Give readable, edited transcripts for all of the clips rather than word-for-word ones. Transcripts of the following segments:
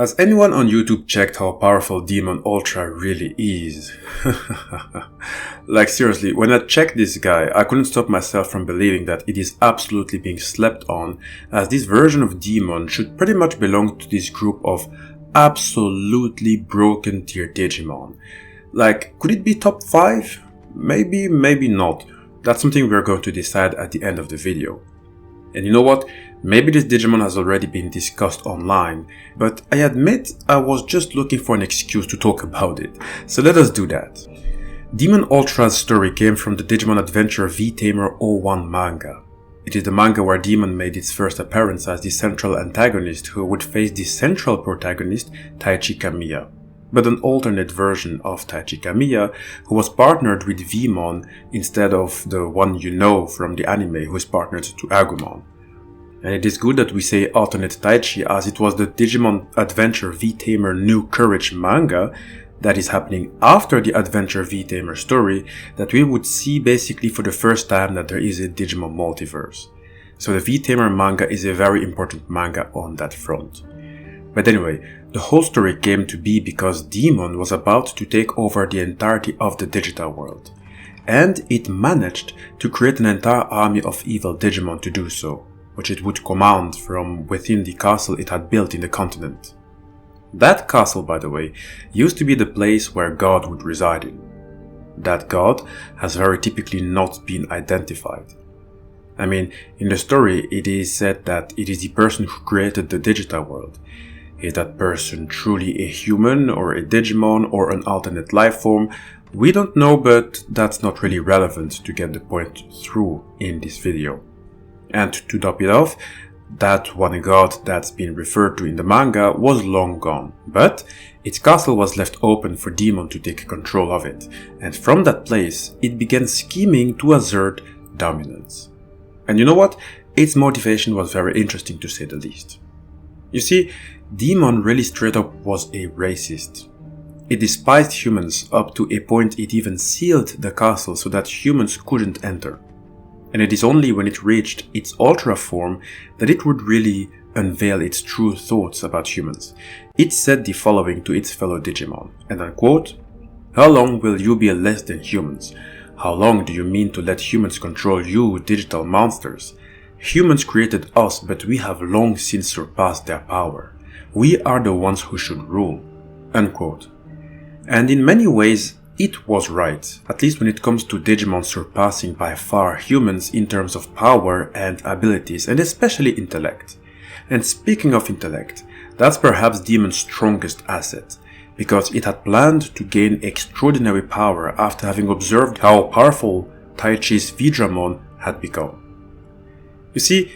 Has anyone on YouTube checked how powerful Demon Ultra really is? Like seriously, when I checked this guy, I couldn't stop myself from believing that it is absolutely being slept on, as this version of Demon should pretty much belong to this group of absolutely broken tier Digimon. Like, could it be top 5? Maybe, maybe not. That's something we're going to decide at the end of the video. And you know what? Maybe this Digimon has already been discussed online, but I admit I was just looking for an excuse to talk about it. So let us do that. Demon Ultra's story came from the Digimon Adventure V-Tamer 01 manga. It is the manga where Demon made its first appearance as the central antagonist who would face the central protagonist, Taichi Kamiya, but an alternate version of Taichi Kamiya who was partnered with Vmon instead of the one you know from the anime who is partnered to Agumon. And it is good that we say alternate Taichi, as it was the Digimon Adventure V-Tamer New Courage manga that is happening after the Adventure V-Tamer story that we would see basically for the first time that there is a Digimon multiverse. So the V-Tamer manga is a very important manga on that front. But anyway, the whole story came to be because Demon was about to take over the entirety of the digital world. And it managed to create an entire army of evil Digimon to do so, which it would command from within the castle it had built in the continent. That castle, by the way, used to be the place where God would reside in. That God has very typically not been identified. I mean, in the story it is said that it is the person who created the digital world. Is that person truly a human or a Digimon or an alternate life form? We don't know, but that's not really relevant to get the point through in this video. And to top it off, that one god that's been referred to in the manga was long gone, but its castle was left open for Demon to take control of it, and from that place it began scheming to assert dominance. And you know what? Its motivation was very interesting to say the least. You see, Demon really straight up was a racist. It despised humans up to a point it even sealed the castle so that humans couldn't enter. And it is only when it reached its Ultra form that it would really unveil its true thoughts about humans. It said the following to its fellow Digimon, and I quote, "How long will you be less than humans? How long do you mean to let humans control you, digital monsters? Humans created us, but we have long since surpassed their power. We are the ones who should rule." Unquote. And in many ways, it was right, at least when it comes to Digimon surpassing by far humans in terms of power and abilities, and especially intellect. And speaking of intellect, that's perhaps Demon's strongest asset, because it had planned to gain extraordinary power after having observed how powerful Taichi's Vidramon had become. You see,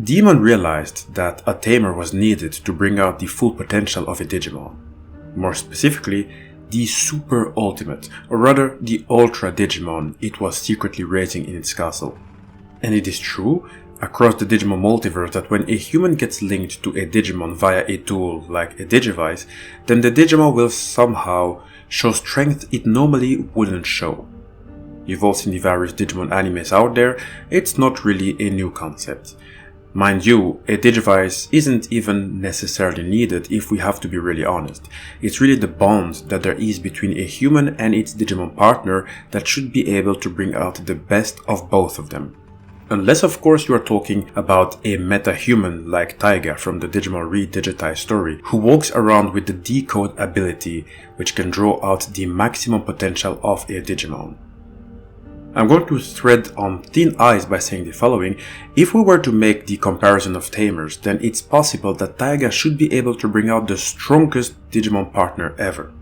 Demon realized that a tamer was needed to bring out the full potential of a Digimon. More specifically, the super ultimate, or rather the ultra Digimon it was secretly raising in its castle. And it is true across the Digimon multiverse that when a human gets linked to a Digimon via a tool like a Digivice, then the Digimon will somehow show strength it normally wouldn't show. You've all seen the various Digimon animes out there, it's not really a new concept. Mind you, a Digivice isn't even necessarily needed if we have to be really honest. It's really the bond that there is between a human and its Digimon partner that should be able to bring out the best of both of them. Unless of course you are talking about a meta-human like Taiga from the Digimon Re-Digitized story, who walks around with the Decode ability which can draw out the maximum potential of a Digimon. I'm going to thread on thin ice by saying the following: if we were to make the comparison of tamers, then it's possible that Taiga should be able to bring out the strongest Digimon partner ever.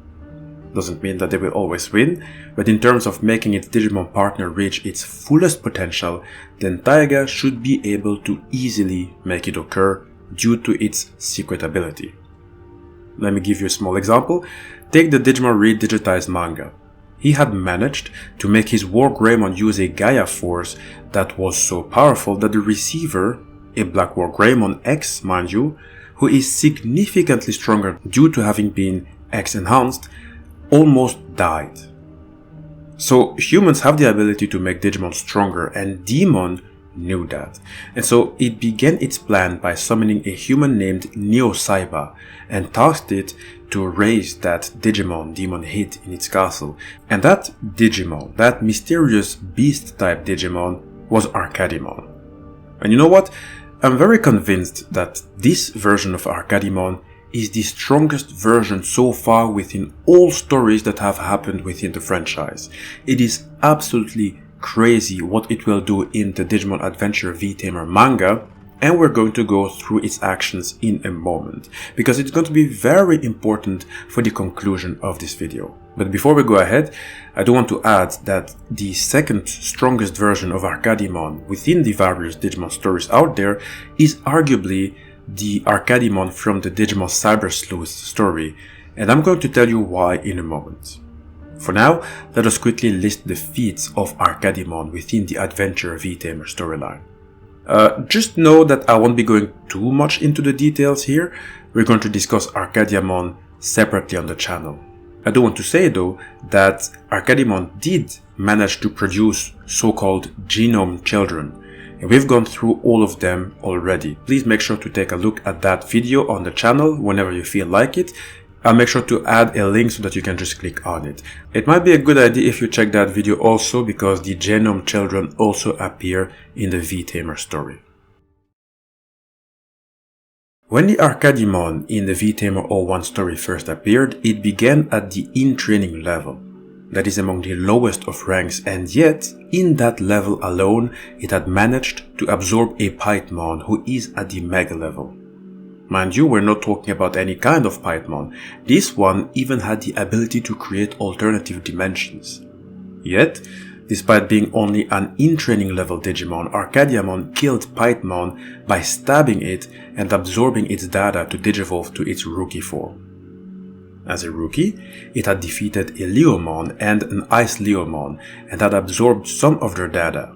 Doesn't mean that they will always win, but in terms of making its Digimon partner reach its fullest potential, then Taiga should be able to easily make it occur due to its secret ability. Let me give you a small example. Take the Digimon Re-Digitized manga. He had managed to make his War Greymon use a Gaia force that was so powerful that the receiver, a Black War Greymon X mind you, who is significantly stronger due to having been X-enhanced, almost died. So humans have the ability to make Digimon stronger, and Demon knew that. And so it began its plan by summoning a human named Neo Saiba and tasked it to raise that Digimon demon hid in its castle. And that Digimon, that mysterious beast type Digimon, was ARKADIMON. And you know what? I'm very convinced that this version of ARKADIMON is the strongest version so far within all stories that have happened within the franchise. It is absolutely crazy what it will do in the Digimon Adventure V-Tamer manga, and we're going to go through its actions in a moment, because it's going to be very important for the conclusion of this video. But before we go ahead, I do want to add that the second strongest version of ARKADIMON within the various Digimon stories out there is arguably the ARKADIMON from the Digimon Cyber Sleuth story, and I'm going to tell you why in a moment. For now, let us quickly list the feats of ARKADIMON within the Adventure V-Tamer storyline. Just know that I won't be going too much into the details here. We're going to discuss ARKADIMON separately on the channel. I do want to say though that ARKADIMON did manage to produce so-called genome children, and we've gone through all of them already. Please make sure to take a look at that video on the channel whenever you feel like it. I'll make sure to add a link so that you can just click on it. It might be a good idea if you check that video also, because the genome children also appear in the V-Tamer story. When the ARKADIMON in the V-Tamer 01 story first appeared, it began at the in-training level. That is among the lowest of ranks, and yet, in that level alone, it had managed to absorb a Pythmon who is at the Mega level. Mind you, we're not talking about any kind of Pythmon. This one even had the ability to create alternative dimensions. Yet, despite being only an in-training level Digimon, ARKADIMON killed Pythmon by stabbing it and absorbing its data to digivolve to its rookie form. As a rookie, it had defeated a Leomon and an Ice Leomon and had absorbed some of their data.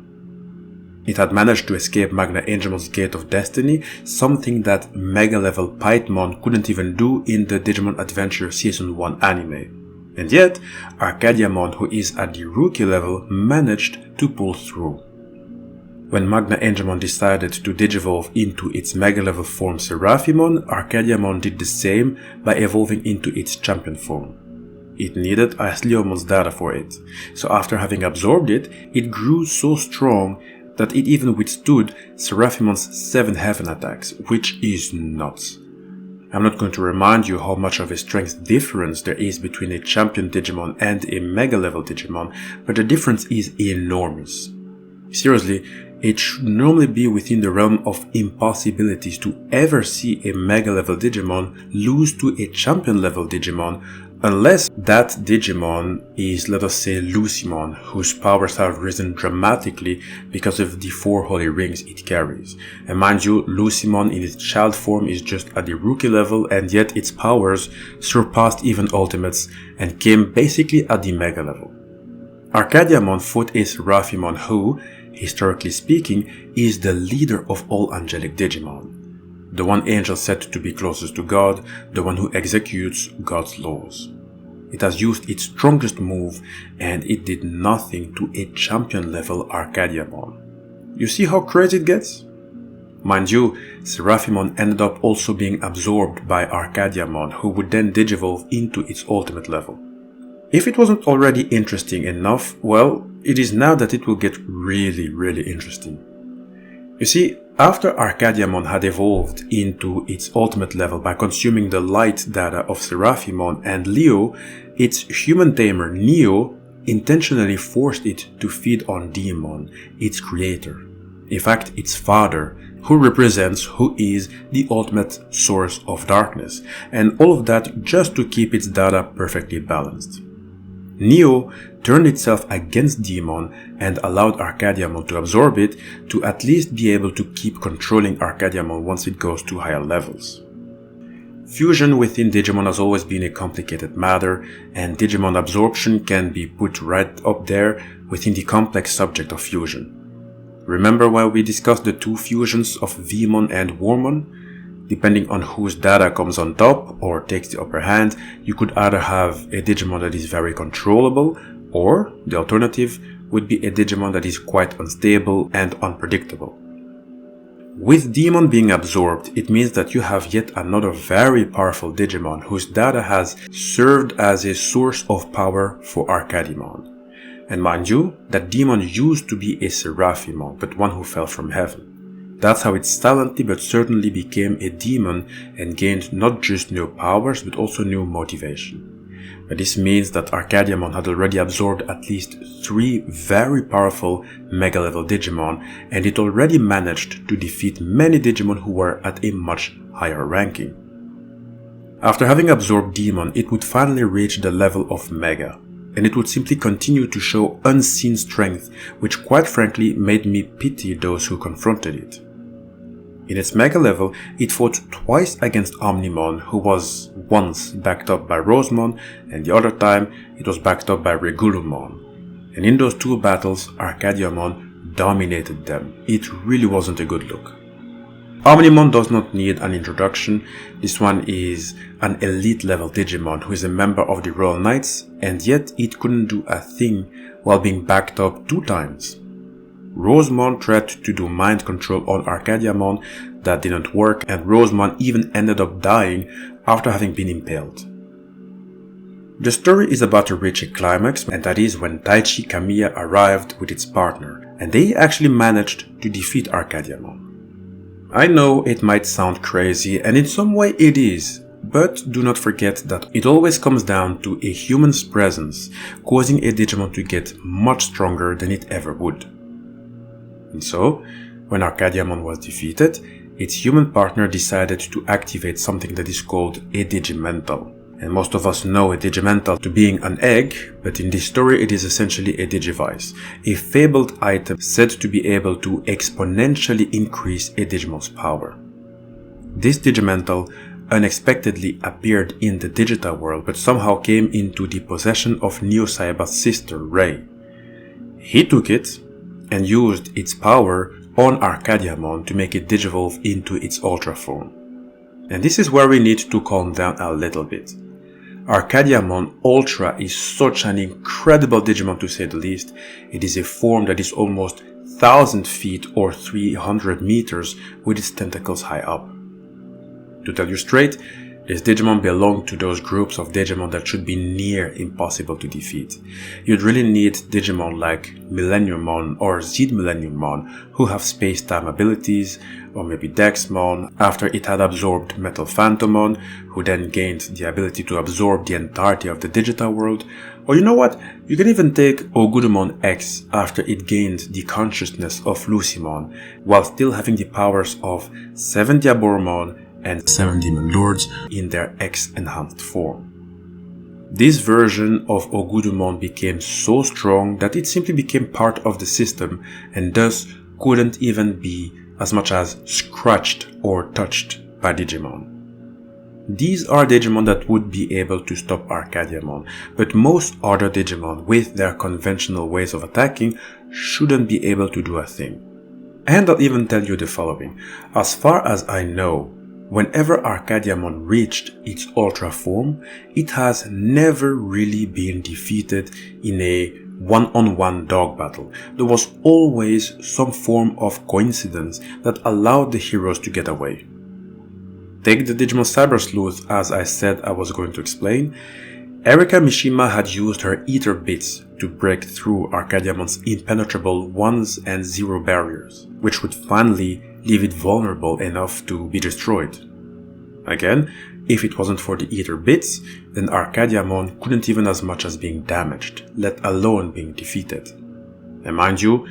It had managed to escape Magna Angemon's Gate of Destiny, something that Mega level Pythmon couldn't even do in the Digimon Adventure Season 1 anime. And yet, ARKADIMON, who is at the rookie level, managed to pull through. When Magna Angemon decided to digivolve into its Mega level form Seraphimon, ARKADIMON did the same by evolving into its champion form. It needed Ice Leomon's data for it, so after having absorbed it, it grew so strong that it even withstood Seraphimon's 7 heaven attacks, which is nuts. I'm not going to remind you how much of a strength difference there is between a champion Digimon and a Mega level Digimon, but the difference is enormous. Seriously, it should normally be within the realm of impossibilities to ever see a Mega level Digimon lose to a champion level Digimon, unless that Digimon is, let us say, Lucimon, whose powers have risen dramatically because of the 4 holy rings it carries. And mind you, Lucimon in its child form is just at the rookie level, and yet its powers surpassed even Ultimates and came basically at the Mega level. ARKADIMON fought a Seraphimon who, historically speaking, is the leader of all angelic Digimon. The one angel said to be closest to God, the one who executes God's laws. It has used its strongest move, and it did nothing to a champion level ARKADIMON. You see how crazy it gets? Mind you, Seraphimon ended up also being absorbed by ARKADIMON, who would then digivolve into its ultimate level. If it wasn't already interesting enough, well, it is now that it will get really interesting. You see, after ARKADIMON had evolved into its ultimate level by consuming the light data of Seraphimon and Leo, its human tamer Neo intentionally forced it to feed on Daemon, its creator. In fact, its father, who represents who is the ultimate source of darkness, and all of that just to keep its data perfectly balanced. Neo turned itself against Daemon and allowed ARKADIMON to absorb it to at least be able to keep controlling ARKADIMON once it goes to higher levels. Fusion within Digimon has always been a complicated matter, and Digimon absorption can be put right up there within the complex subject of fusion. Remember when we discussed the 2 fusions of Vmon and Wormmon? Depending on whose data comes on top or takes the upper hand, you could either have a Digimon that is very controllable, or, the alternative, would be a Digimon that is quite unstable and unpredictable. With Demon being absorbed, it means that you have yet another very powerful Digimon whose data has served as a source of power for ARKADIMON. And mind you, that Demon used to be a Seraphimon, but one who fell from heaven. That's how it silently but certainly became a demon and gained not just new powers but also new motivation. But this means that ARKADIMON had already absorbed at least 3 very powerful Mega level Digimon, and it already managed to defeat many Digimon who were at a much higher ranking. After having absorbed Demon, it would finally reach the level of Mega, and it would simply continue to show unseen strength, which quite frankly made me pity those who confronted it. In its Mega level, it fought twice against Omnimon, who was once backed up by Rosemon, and the other time it was backed up by Regulumon. And in those 2 battles, ARKADIMON dominated them. It really wasn't a good look. Omnimon does not need an introduction. This one is an elite level Digimon who is a member of the Royal Knights, and yet it couldn't do a thing while being backed up 2 times. Rosemon tried to do mind control on ARKADIMON, that didn't work, and Rosemon even ended up dying after having been impaled. The story is about to reach a climax, and that is when Daichi Kamiya arrived with its partner, and they actually managed to defeat ARKADIMON. I know it might sound crazy, and in some way it is, but do not forget that it always comes down to a human's presence causing a Digimon to get much stronger than it ever would. And so, when ARKADIMON was defeated, its human partner decided to activate something that is called a Digimental. And most of us know a Digimental to being an egg, but in this story it is essentially a Digivice, a fabled item said to be able to exponentially increase a Digimon's power. This Digimental unexpectedly appeared in the digital world, but somehow came into the possession of Neo Saiba's sister, Rei. He took it and used its power on ARKADIMON to make it digivolve into its Ultra form. And this is where we need to calm down a little bit. ARKADIMON Ultra is such an incredible Digimon to say the least. It is a form that is almost 1000 feet or 300 meters with its tentacles high up. To tell you straight, this Digimon belonged to those groups of Digimon that should be near impossible to defeat. You'd really need Digimon like Millenniummon or Z-Millenniummon who have space-time abilities, or maybe Dexmon after it had absorbed Metal Phantomon, who then gained the ability to absorb the entirety of the digital world. Or you know what, you can even take Ogudumon X after it gained the consciousness of Lucymon, while still having the powers of 7 Diaboromon and 7 Demon Lords in their X-enhanced form. This version of Ogudumon became so strong that it simply became part of the system and thus couldn't even be as much as scratched or touched by Digimon. These are Digimon that would be able to stop ARKADIMON, but most other Digimon with their conventional ways of attacking shouldn't be able to do a thing. And I'll even tell you the following. As far as I know, whenever ARKADIMON reached its Ultra form, it has never really been defeated in a one-on-one dog battle. There was always some form of coincidence that allowed the heroes to get away. Take the Digimon Cyber Sleuth, as I said I was going to explain. Erika Mishima had used her Ether Bits to break through ARKADIMON's impenetrable 1s and 0 barriers, which would finally leave it vulnerable enough to be destroyed. Again, if it wasn't for the Ether Bits, then ARKADIMON couldn't even as much as being damaged, let alone being defeated. And mind you,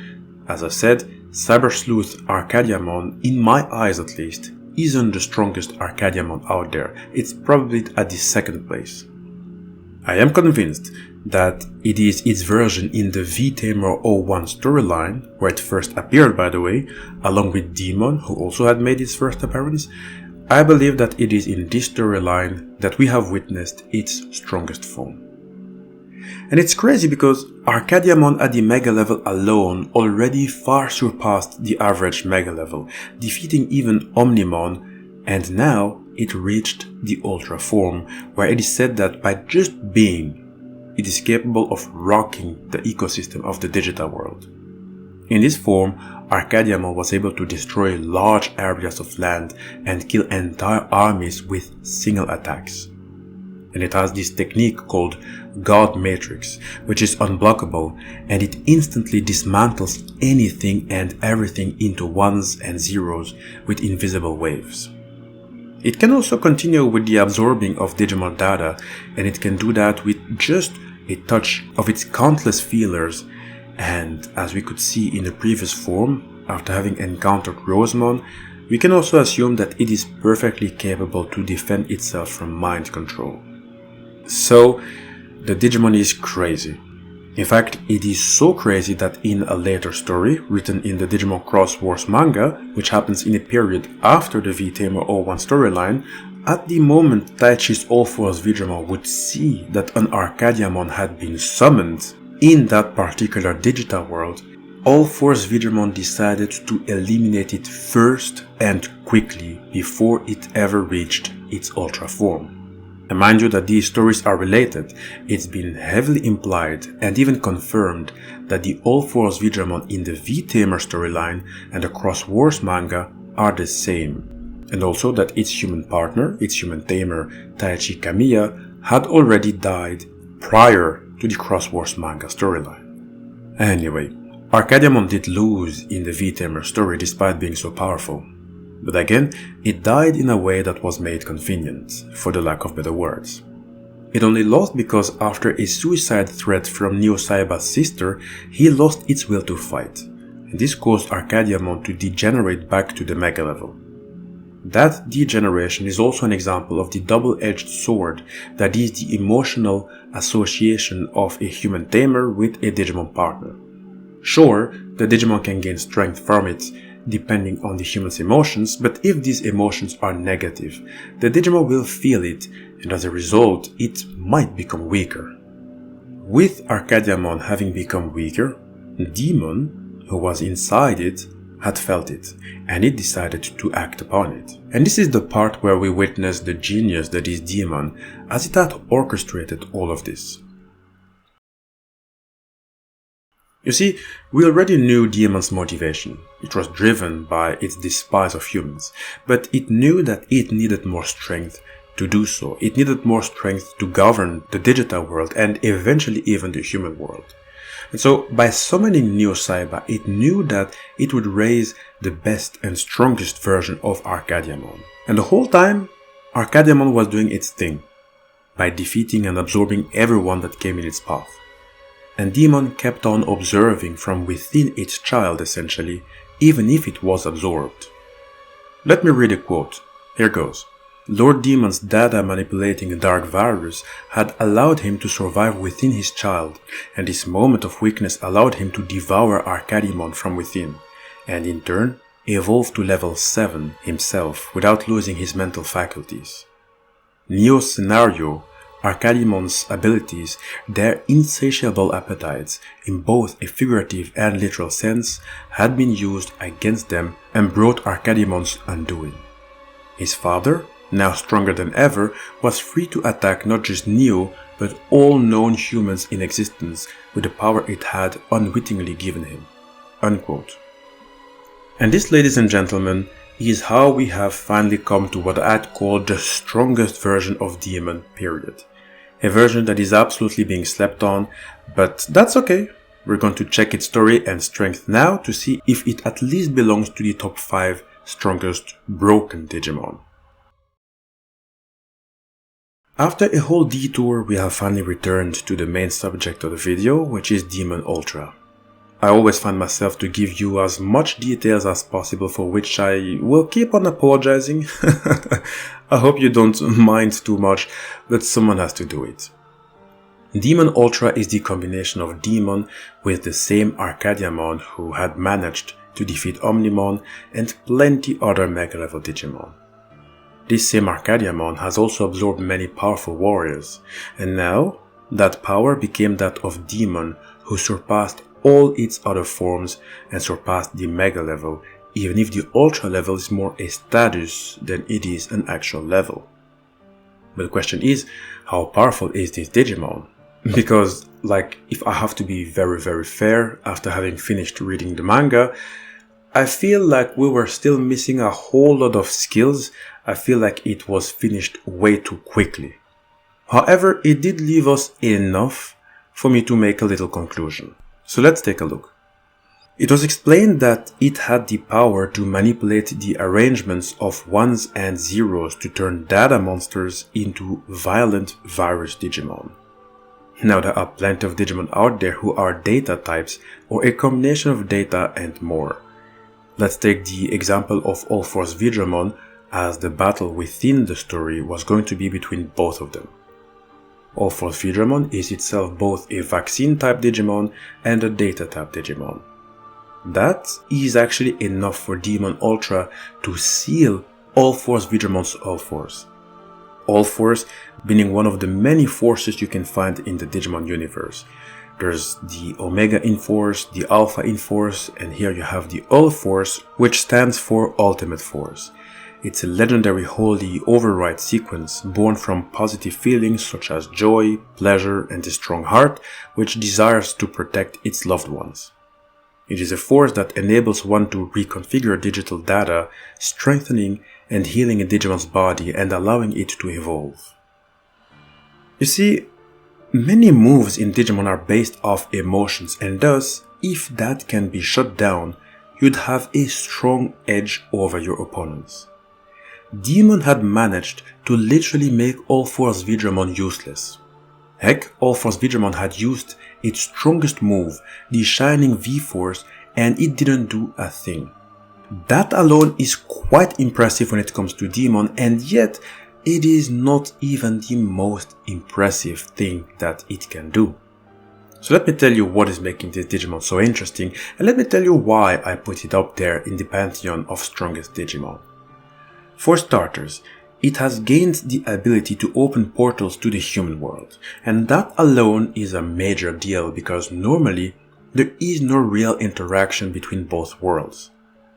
as I said, Cyber Sleuth ARKADIMON, in my eyes at least, isn't the strongest ARKADIMON out there. It's probably at the 2nd place. I am convinced that it is its version in the V-Tamer 01 storyline, where it first appeared by the way, along with Demon, who also had made its first appearance. I believe that it is in this storyline that we have witnessed its strongest form. And it's crazy because ARKADIMON at the Mega level alone already far surpassed the average Mega level, defeating even Omnimon, and now it reached the Ultra form, where it is said that by just being it is capable of rocking the ecosystem of the digital world. In this form, ARKADIMON was able to destroy large areas of land and kill entire armies with single attacks. And it has this technique called God Matrix, which is unblockable, and it instantly dismantles anything and everything into ones and zeros with invisible waves. It can also continue with the absorbing of Digimon data, and it can do that with just a touch of its countless feelers. And as we could see in the previous form, after having encountered Rosemon, we can also assume that it is perfectly capable to defend itself from mind control. So, the Digimon is crazy. In fact, it is so crazy that in a later story, written in the Digimon Cross Wars manga, which happens in a period after the V-Tamer 01 storyline, at the moment Taichi's All-Force Digimon would see that an ARKADIMON had been summoned in that particular digital world, All-Force Digimon decided to eliminate it first and quickly before it ever reached its Ultra form. And mind you that these stories are related, it's been heavily implied and even confirmed that the All-Force Digimon in the V-Tamer storyline and the Cross Wars manga are the same. And also that its human partner, its human tamer, Taichi Kamiya, had already died prior to the Cross Wars manga storyline. Anyway, ARKADIMON did lose in the V-Tamer story despite being so powerful. But again, it died in a way that was made convenient, for the lack of better words. It only lost because after a suicide threat from Neo Saiba's sister, he lost its will to fight, and this caused ARKADIMON to degenerate back to the Mega level. That degeneration is also an example of the double-edged sword that is the emotional association of a human tamer with a Digimon partner. Sure, the Digimon can gain strength from it, depending on the human's emotions, but if these emotions are negative, the Digimon will feel it, and as a result, it might become weaker. With ARKADIMON having become weaker, the demon, who was inside it, had felt it, and it decided to act upon it. And this is the part where we witness the genius that is Demon, as it had orchestrated all of this. You see, we already knew Demon's motivation. It was driven by its despise of humans, but it knew that it needed more strength to do so. It needed more strength to govern the digital world and eventually even the human world. And so, by summoning Neo Saiba, it knew that it would raise the best and strongest version of ARKADIMON. And the whole time, ARKADIMON was doing its thing, by defeating and absorbing everyone that came in its path. And Demon kept on observing from within its child essentially, even if it was absorbed. Let me read a quote. Here goes. Lord Demon's data manipulating dark virus had allowed him to survive within his child, and this moment of weakness allowed him to devour ARKADIMON from within, and in turn evolve to level 7 himself without losing his mental faculties. Neo's scenario, ARKADIMON's abilities, their insatiable appetites, in both a figurative and literal sense, had been used against them and brought ARKADIMON's undoing. His father, now stronger than ever, was free to attack not just Neo, but all known humans in existence with the power it had unwittingly given him." Unquote. And this, ladies and gentlemen, is how we have finally come to what I'd call the strongest version of Demon, period. A version that is absolutely being slept on, but that's okay. We're going to check its story and strength now to see if it at least belongs to the top 5 strongest broken Digimon. After a whole detour, we have finally returned to the main subject of the video, which is Demon Ultra. I always find myself to give you as much details as possible, for which I will keep on apologizing. I hope you don't mind too much, but someone has to do it. Demon Ultra is the combination of Demon with the same ARKADIMON who had managed to defeat Omnimon and plenty other Mega level Digimon. This same ARKADIMON has also absorbed many powerful warriors, and now that power became that of Demon, who surpassed all its other forms and surpassed the Mega level, even if the Ultra level is more a status than it is an actual level. But the question is, how powerful is this Digimon? Because, like, if I have to be very fair, after having finished reading the manga, I feel like we were still missing a whole lot of skills. I feel like it was finished way too quickly. However, it did leave us enough for me to make a little conclusion. So let's take a look. It was explained that it had the power to manipulate the arrangements of ones and zeros to turn data monsters into violent virus Digimon. Now there are plenty of Digimon out there who are data types or a combination of data and more. Let's take the example of All-Force Vidramon, as the battle within the story was going to be between both of them. All-Force Vidramon is itself both a vaccine type Digimon and a data type Digimon. That is actually enough for Demon Ultra to seal All-Force Vidramon's All-Force. All-Force being one of the many forces you can find in the Digimon universe. There's the Omega In-Force, the Alpha In-Force, and here you have the All-Force, which stands for Ultimate Force. It's a legendary holy override sequence born from positive feelings such as joy, pleasure, and a strong heart, which desires to protect its loved ones. It is a force that enables one to reconfigure digital data, strengthening and healing a Digimon's body and allowing it to evolve. You see, many moves in Digimon are based off emotions, and thus, if that can be shut down, you'd have a strong edge over your opponents. Demon had managed to literally make All-Force Vidramon useless. Heck, All-Force Vidramon had used its strongest move, the Shining V-Force, and it didn't do a thing. That alone is quite impressive when it comes to Demon, and yet it is not even the most impressive thing that it can do. So let me tell you what is making this Digimon so interesting, and let me tell you why I put it up there in the pantheon of strongest Digimon. For starters, it has gained the ability to open portals to the human world, and that alone is a major deal because normally there is no real interaction between both worlds.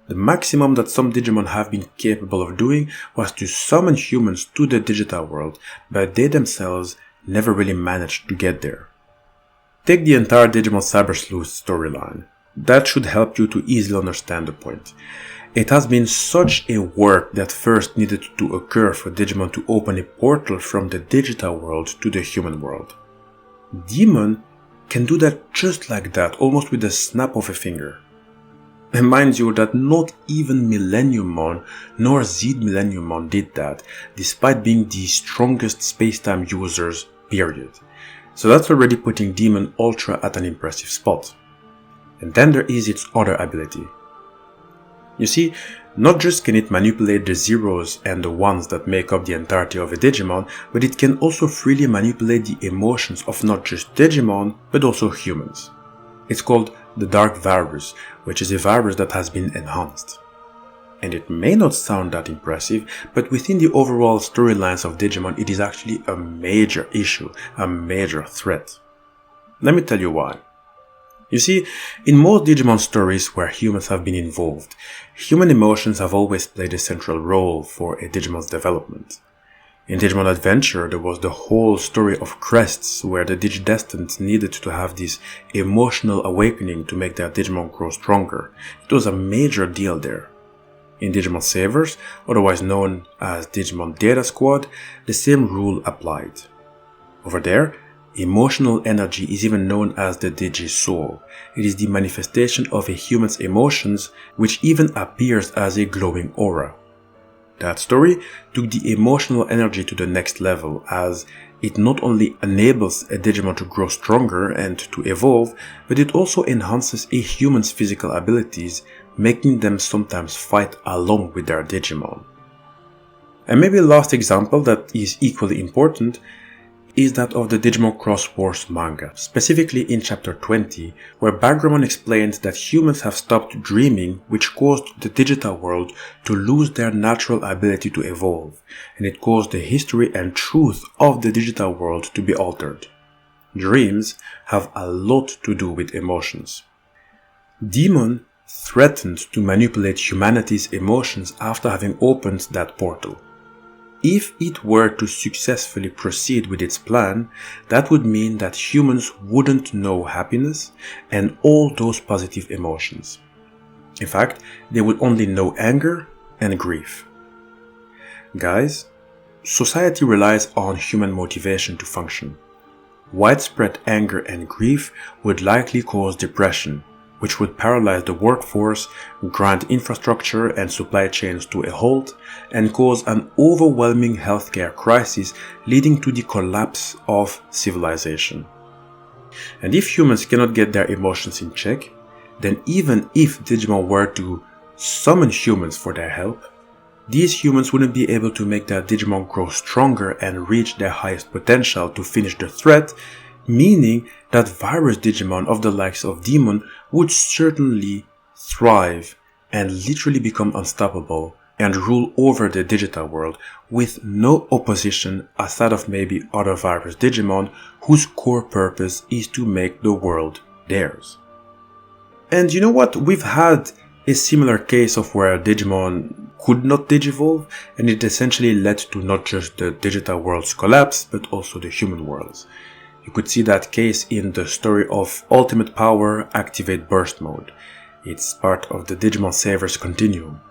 The maximum that some Digimon have been capable of doing was to summon humans to the digital world, but they themselves never really managed to get there. Take the entire Digimon Cyber Sleuth storyline. That should help you to easily understand the point. It has been such a work that first needed to occur for Digimon to open a portal from the digital world to the human world. Demon can do that just like that, almost with the snap of a finger. And mind you that not even Millenniummon nor Z Millenniummon did that, despite being the strongest spacetime users, period. So that's already putting Demon Ultra at an impressive spot. And then there is its other ability. You see, not just can it manipulate the zeros and the ones that make up the entirety of a Digimon, but it can also freely manipulate the emotions of not just Digimon, but also humans. It's called the Dark Virus, which is a virus that has been enhanced. And it may not sound that impressive, but within the overall storylines of Digimon, it is actually a major issue, a major threat. Let me tell you why. You see, in most Digimon stories where humans have been involved, human emotions have always played a central role for a Digimon's development. In Digimon Adventure, there was the whole story of crests where the Digidestined needed to have this emotional awakening to make their Digimon grow stronger. It was a major deal there. In Digimon Savers, otherwise known as Digimon Data Squad, the same rule applied. Over there, emotional energy is even known as the Digi-Soul. It is the manifestation of a human's emotions, which even appears as a glowing aura. That story took the emotional energy to the next level, as it not only enables a Digimon to grow stronger and to evolve, but it also enhances a human's physical abilities, making them sometimes fight along with their Digimon. And maybe the last example that is equally important is that of the Digimon Cross Wars manga, specifically in chapter 20, where Bagramon explains that humans have stopped dreaming, which caused the digital world to lose their natural ability to evolve, and it caused the history and truth of the digital world to be altered. Dreams have a lot to do with emotions. Demon threatened to manipulate humanity's emotions after having opened that portal. if it were to successfully proceed with its plan, that would mean that humans wouldn't know happiness and all those positive emotions. In fact, they would only know anger and grief. Guys, society relies on human motivation to function. Widespread anger and grief would likely cause depression, which would paralyze the workforce, grind infrastructure and supply chains to a halt, and cause an overwhelming healthcare crisis leading to the collapse of civilization. And if humans cannot get their emotions in check, then even if Digimon were to summon humans for their help, these humans wouldn't be able to make their Digimon grow stronger and reach their highest potential to finish the threat, meaning that virus Digimon of the likes of Demon would certainly thrive and literally become unstoppable and rule over the digital world with no opposition aside of maybe other virus Digimon whose core purpose is to make the world theirs. And you know what? We've had a similar case of where Digimon could not digivolve, and it essentially led to not just the digital world's collapse, but also the human world's. You could see that case in the story of Ultimate Power Activate Burst Mode. It's part of the Digimon Savers Continuum.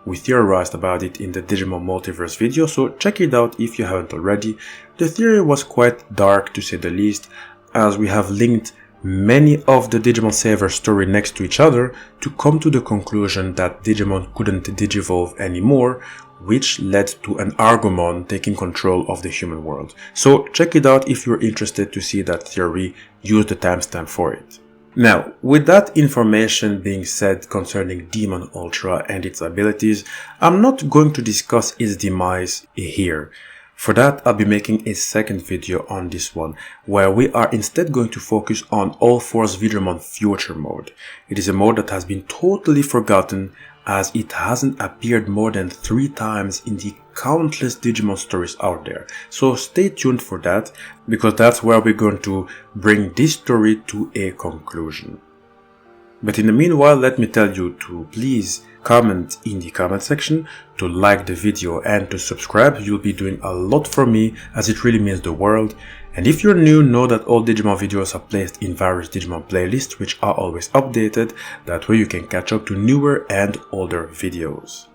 We theorized about it in the Digimon Multiverse video, so check it out if you haven't already. The theory was quite dark to say the least, as we have linked many of the Digimon Savers story next to each other to come to the conclusion that Digimon couldn't digivolve anymore, which led to an Argomon taking control of the human world. So check it out if you're interested to see that theory, use the timestamp for it. Now, with that information being said concerning Demon Ultra and its abilities, I'm not going to discuss its demise here. For that, I'll be making a second video on this one, where we are instead going to focus on All Force Digimon Future mode. It is a mode that has been totally forgotten, as it hasn't appeared more than 3 times in the countless Digimon stories out there. So stay tuned for that, because that's where we're going to bring this story to a conclusion. But in the meanwhile, let me tell you to please comment in the comment section, to like the video and to subscribe. You'll be doing a lot for me, as it really means the world. And if you're new, know that all Digimon videos are placed in various Digimon playlists, which are always updated. That way you can catch up to newer and older videos.